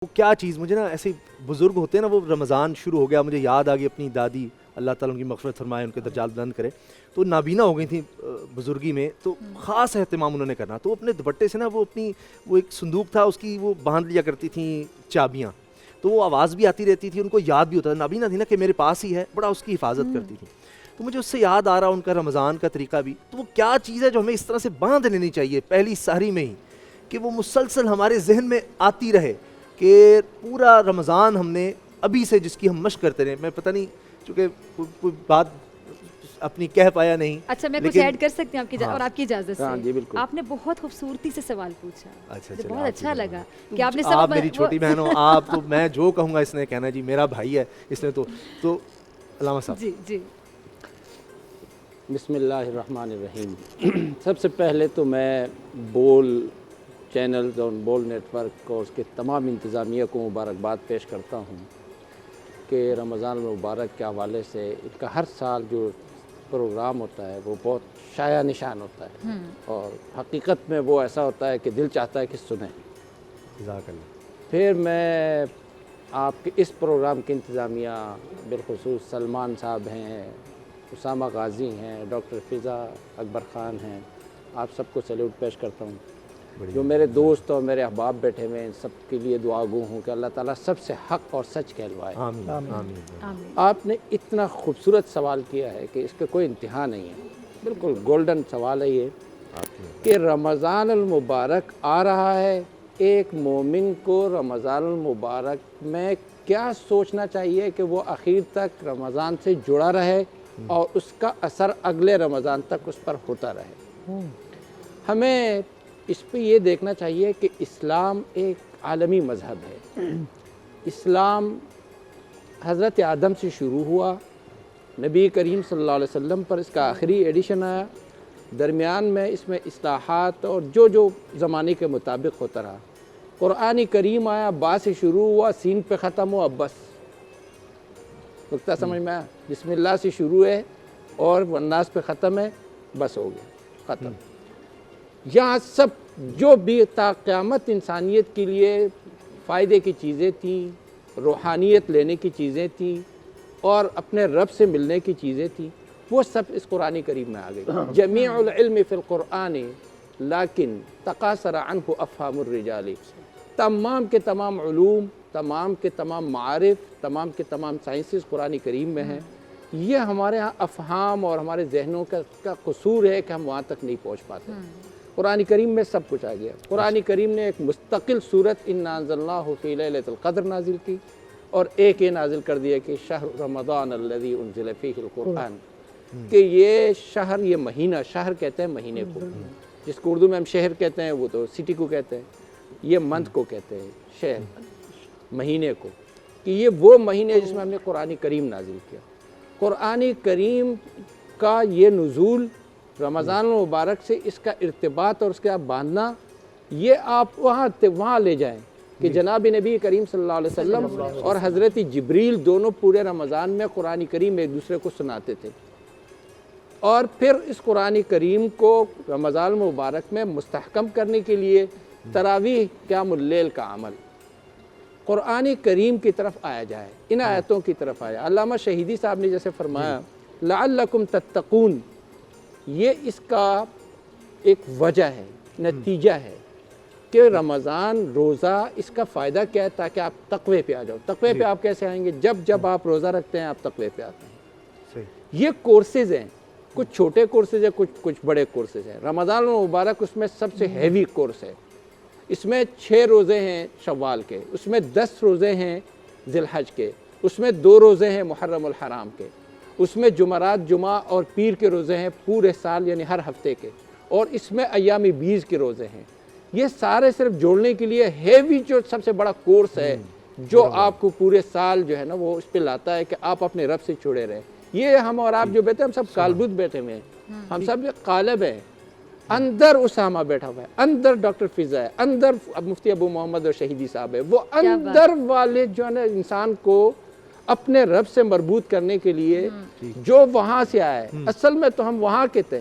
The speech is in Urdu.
وہ کیا چیز مجھے نا ایسے بزرگ ہوتے ہیں نا، وہ رمضان شروع ہو گیا، مجھے یاد آ گئی اپنی دادی، اللہ تعالیٰ ان کی مغفرت فرمائے، ان کے درجات بلند کرے، تو نابینا ہو گئی تھیں بزرگی میں، تو خاص اہتمام انہوں نے کرنا، تو اپنے دوپٹے سے نا وہ ایک صندوق تھا اس کی، وہ باندھ لیا کرتی تھیں چابیاں، تو وہ آواز بھی آتی رہتی تھی، ان کو یاد بھی ہوتا تھا، نابینا تھی نا، کہ میرے پاس ہی ہے، بڑا اس کی حفاظت کرتی تھی. تو مجھے اس سے یاد آ رہا ان کا رمضان کا طریقہ بھی. تو وہ کیا چیز ہے جو ہمیں اس طرح سے باندھ لینی چاہیے پہلی سحری میں ہی، کہ وہ مسلسل ہمارے ذہن میں آتی رہے، کہ پورا رمضان ہم نے ابھی سے جس کی ہم مشق کرتے رہے. میں پتہ نہیں چونکہ کوئی بات اپنی کہہ پایا نہیں. اچھا میں کچھ ایڈ کر سکتی ہوں آپ کی اور آپ کی اجازت سے؟ جی بالکل. آپ نے بہت خوبصورتی سے سوال پوچھا، اچھا بہت اچھا لگا کہ آپ نے آپ میری چھوٹی بہن ہو، آپ تو میں جو کہوں گا اس نے کہنا جی میرا بھائی ہے اس نے. تو علامہ صاحب جی جی بسم اللہ الرحمن الرحیم. سب سے پہلے تو میں بول چینلز اور بول نیٹ ورک اور اس کے تمام انتظامیہ کو مبارکباد پیش کرتا ہوں کہ رمضان المبارک کے حوالے سے ان کا ہر سال جو پروگرام ہوتا ہے وہ بہت شایع نشان ہوتا ہے، اور حقیقت میں وہ ایسا ہوتا ہے کہ دل چاہتا ہے کہ سنیں. جزاک اللہ. پھر میں آپ کے اس پروگرام کی انتظامیہ بالخصوص سلمان صاحب ہیں، اسامہ غازی ہیں، ڈاکٹر فضا اکبر خان ہیں، آپ سب کو سیلوٹ پیش کرتا ہوں. جو میرے دوست اور میرے احباب بیٹھے ہوئے ہیں ان سب کے لیے دعا گو ہوں کہ اللہ تعالیٰ سب سے حق اور سچ کہلوائے. آمین آمین. آپ نے اتنا خوبصورت سوال کیا ہے کہ اس کا کوئی انتہا نہیں ہے، بالکل گولڈن سوال ہے یہ کہ رمضان المبارک آ رہا ہے. ایک مومن کو رمضان المبارک میں کیا سوچنا چاہیے کہ وہ آخر تک رمضان سے جڑا رہے اور اس کا اثر اگلے رمضان تک اس پر ہوتا رہے. ہمیں اس پہ یہ دیکھنا چاہیے کہ اسلام ایک عالمی مذہب ہے. اسلام حضرت آدم سے شروع ہوا، نبی کریم صلی اللہ علیہ وسلم پر اس کا آخری ایڈیشن آیا، درمیان میں اس میں اصلاحات اور جو زمانے کے مطابق ہوتا رہا. قرآن کریم آیا، با سے شروع ہوا، سین پہ ختم ہوا، بس نقطہ سمجھ میں آیا. بسم اللہ سے شروع ہے اور والناس پہ ختم ہے، بس ہو گیا ختم. یہاں سب جو بھی تا قیامت انسانیت کے لیے فائدے کی چیزیں تھیں، روحانیت لینے کی چیزیں تھیں اور اپنے رب سے ملنے کی چیزیں تھیں، وہ سب اس قرآن کریم میں آ گئی. جمیع العلم فی القرآن لیکن تقاصر عنہ افہام الرجال. تمام کے تمام علوم، تمام کے تمام معارف، تمام کے تمام سائنسز قرآن کریم میں ہیں. یہ ہمارے ہاں افہام اور ہمارے ذہنوں کا قصور ہے کہ ہم وہاں تک نہیں پہنچ پاتے. قرآن کریم میں سب کچھ آ گیا. قرآن کریم نے ایک مستقل صورت انا انزلناہ فی لیلۃ القدر نازل کی، اور ایک یہ نازل کر دیا کہ شہر رمضان الذی انزل فیہ القرآن، کہ یہ شہر، یہ مہینہ، شہر کہتے ہیں مہینے کو، جس کو اردو میں ہم شہر کہتے ہیں وہ تو سٹی کو کہتے ہیں، یہ منتھ کو کہتے ہیں، شہر مہینے کو، کہ یہ وہ مہینے جس میں ہم نے قرآن کریم نازل کیا. قرآن کریم کا یہ نزول رمضان المبارک سے اس کا ارتباط اور اس کا باندھنا، یہ آپ وہاں لے جائیں کہ جناب نبی کریم صلی اللہ علیہ وسلم اور حضرت جبریل دونوں پورے رمضان میں قرآن کریم ایک دوسرے کو سناتے تھے. اور پھر اس قرآن کریم کو رمضان المبارک میں مستحکم کرنے کے لیے تراویح قیام اللیل کا عمل قرآن کریم کی طرف آیا جائے، ان آیتوں کی طرف آیا. علامہ شہیدی صاحب نے جیسے فرمایا لعلکم تتقون، یہ اس کا ایک وجہ ہے، نتیجہ ہے کہ رمضان روزہ اس کا فائدہ کیا ہے، تاکہ آپ تقوی پہ آ جاؤ. تقوی پہ آپ کیسے آئیں گے؟ جب آپ روزہ رکھتے ہیں آپ تقوی پہ آتے ہیں. یہ کورسز ہیں، کچھ چھوٹے کورسز ہیں، کچھ بڑے کورسز ہیں. رمضان المبارک اس میں سب سے ہیوی کورس ہے. اس میں 6 روزے ہیں شوال کے، اس میں 10 روزے ہیں ذی الحج کے، اس میں 2 روزے ہیں محرم الحرام کے، اس میں جمعرات، جمعہ اور پیر کے روزے ہیں پورے سال یعنی ہر ہفتے کے، اور اس میں ایام بیز کے روزے ہیں. یہ سارے صرف جوڑنے کے لیے ہیوی جو سب سے بڑا کورس ہے، جو آپ کو پورے سال جو ہے نا وہ اس پہ لاتا ہے کہ آپ اپنے رب سے جڑے رہیں. یہ ہم اور آپ جو بیٹھے ہیں، ہم سب کالبد بیٹھے ہوئے ہیں، ہم سب قالب ہیں. اندر اسامہ بیٹھا ہوا ہے، اندر ڈاکٹر فضا ہے، اندر مفتی ابو محمد اور شہیدی صاحب ہے. وہ اندر والے جو ہے نا انسان کو اپنے رب سے مربوط کرنے کے لیے جو وہاں سے آئے. اصل میں تو ہم وہاں کے تھے،